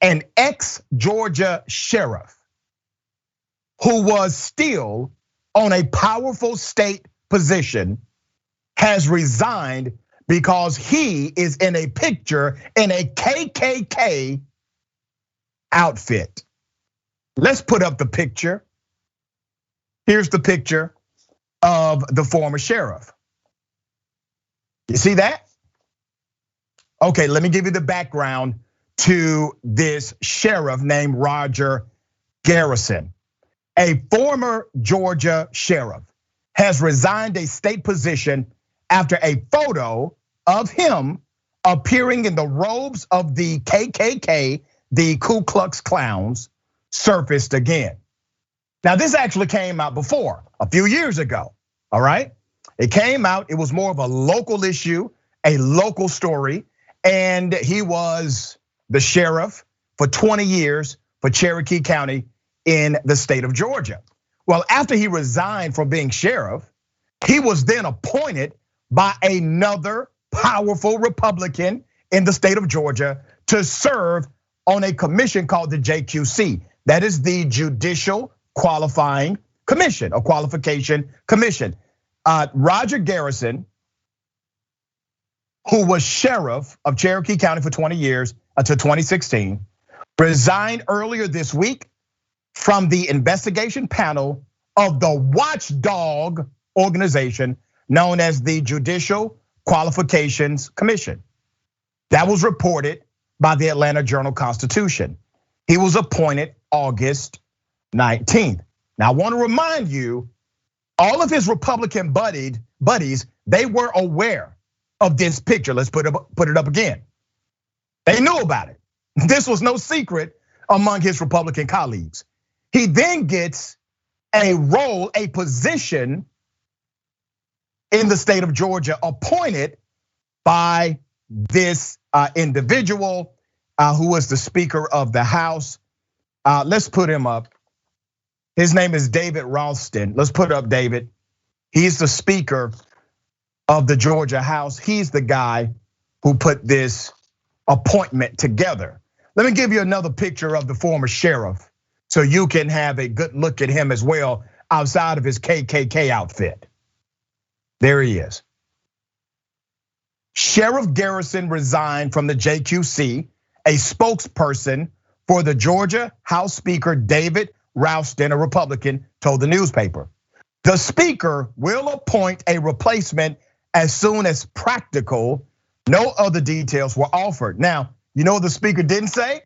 an ex-Georgia sheriff who was still on a powerful state position has resigned because he is in a picture in a KKK outfit. Let's put up the picture. Here's the picture of the former sheriff. You see that? Okay, let me give you the background to this sheriff named Roger Garrison. A former Georgia sheriff has resigned a state position after a photo of him appearing in the robes of the KKK, the Ku Klux Klans, surfaced again. Now, this actually came out before, a few years ago, all right? It came out, it was more of a local issue, a local story, and he was the sheriff for 20 years for Cherokee County in the state of Georgia. Well, after he resigned from being sheriff, he was then appointed by another powerful Republican in the state of Georgia to serve on a commission called the JQC. That is the Judicial Qualifying Commission, or Qualification Commission. Roger Garrison, who was sheriff of Cherokee County for 20 years until 2016, resigned earlier this week from the investigation panel of the watchdog organization known as the Judicial Qualifications Commission. That was reported by the Atlanta Journal-Constitution. He was appointed August 19th. Now, I want to remind you, all of his Republican buddies, they were aware of this picture. Let's put it up again. They knew about it. This was no secret among his Republican colleagues. He then gets a role, a position in the state of Georgia appointed by this individual who was the Speaker of the House. Let's put him up. His name is David Ralston. Let's put up David. He's the Speaker of the Georgia House. He's the guy who put this appointment together. Let me give you another picture of the former sheriff so you can have a good look at him as well outside of his KKK outfit. There he is. Sheriff Garrison resigned from the JQC. A spokesperson for the Georgia House Speaker David Ralston, a Republican, told the newspaper. The Speaker will appoint a replacement as soon as practical. No other details were offered. Now, you know what the Speaker didn't say?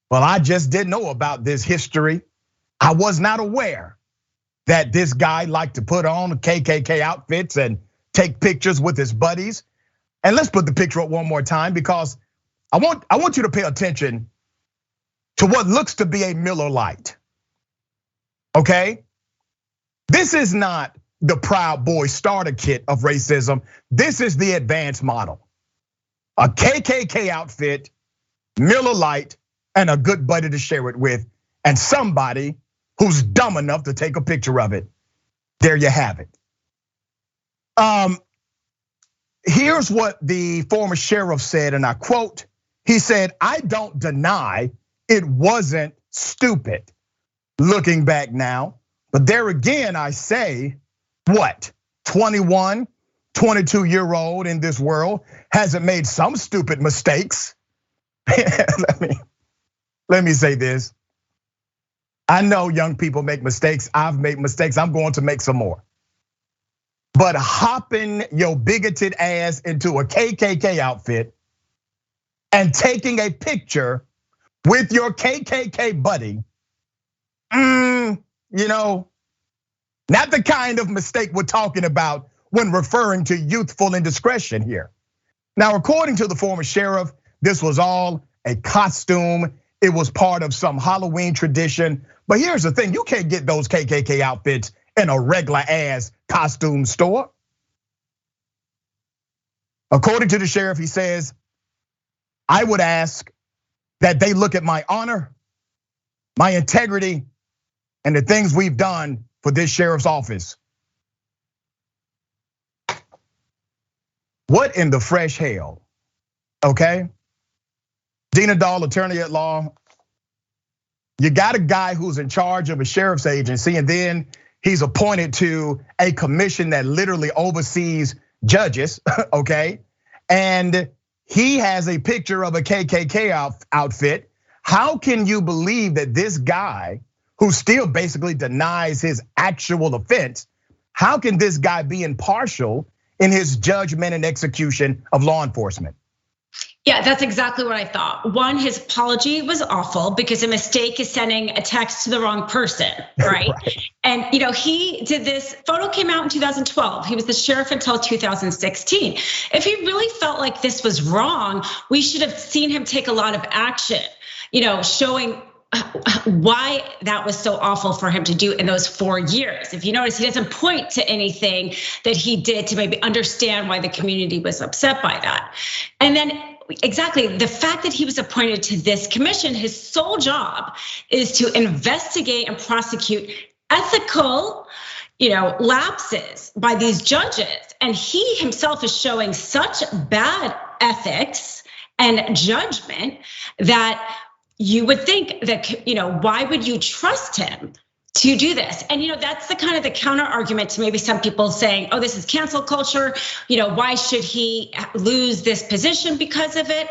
Well, I just didn't know about this history. I was not aware that this guy liked to put on KKK outfits and take pictures with his buddies. And let's put the picture up one more time because I want you to pay attention to what looks to be a Miller Lite. Okay? This is not the Proud Boy starter kit of racism. This is the advanced model. A KKK outfit, Miller Lite, and a good buddy to share it with, and somebody who's dumb enough to take a picture of it. There you have it. Here's what the former sheriff said, and I quote, he said, "I don't deny it wasn't stupid looking back now, but there again, I say, what, 21, 22-year-old in this world hasn't made some stupid mistakes." Let me say this. I know young people make mistakes. I've made mistakes. I'm going to make some more. But hopping your bigoted ass into a KKK outfit and taking a picture with your KKK buddy, you know, not the kind of mistake we're talking about when referring to youthful indiscretion here. Now, according to the former sheriff, this was all a costume. It was part of some Halloween tradition. But here's the thing, you can't get those KKK outfits in a regular ass costume store. According to the sheriff, he says, "I would ask that they look at my honor, my integrity, and the things we've done for this sheriff's office." What in the fresh hell, okay? Dina, attorney at law. You got a guy who's in charge of a sheriff's agency, and then he's appointed to a commission that literally oversees judges, okay? And he has a picture of a KKK outfit. How can you believe that this guy, who still basically denies his actual offense, how can this guy be impartial in his judgment and execution of law enforcement? Yeah, that's exactly what I thought. One, his apology was awful because a mistake is sending a text to the wrong person, right? Right. And he did this, photo came out in 2012. He was the sheriff until 2016. If he really felt like this was wrong, we should have seen him take a lot of action, showing why that was so awful for him to do in those 4 years. If you notice, he doesn't point to anything that he did to maybe understand why the community was upset by that. And then exactly, the fact that he was appointed to this commission, his sole job is to investigate and prosecute ethical, lapses by these judges. And he himself is showing such bad ethics and judgment that you would think that, why would you trust him to do this? And that's the kind of the counter argument to maybe some people saying, oh, this is cancel culture. Why should he lose this position because of it?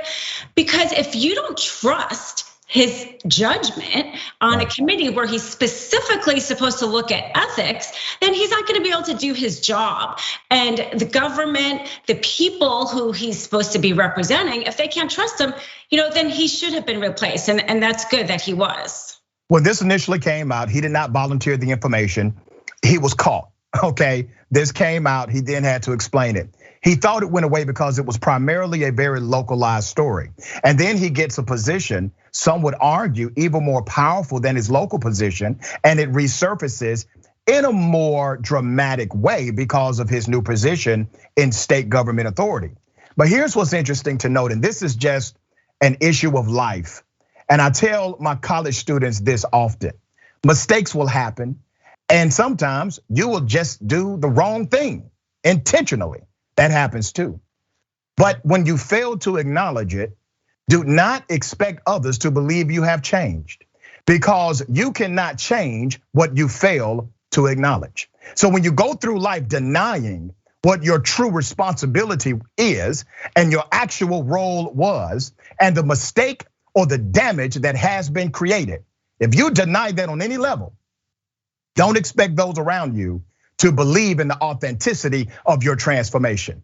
Because if you don't trust his judgment on a committee where he's specifically supposed to look at ethics, then he's not gonna be able to do his job. And the government, the people who he's supposed to be representing, if they can't trust him, then he should have been replaced. And that's good that he was. When this initially came out, he did not volunteer the information. He was caught, okay? This came out, he then had to explain it. He thought it went away because it was primarily a very localized story. And then he gets a position, some would argue, even more powerful than his local position, and it resurfaces in a more dramatic way because of his new position in state government authority. But here's what's interesting to note, and this is just an issue of life. And I tell my college students this often: mistakes will happen, and sometimes you will just do the wrong thing intentionally. That happens too. But when you fail to acknowledge it, do not expect others to believe you have changed, because you cannot change what you fail to acknowledge. So when you go through life denying what your true responsibility is and your actual role was, and the mistake or the damage that has been created, if you deny that on any level, don't expect those around you to believe in the authenticity of your transformation.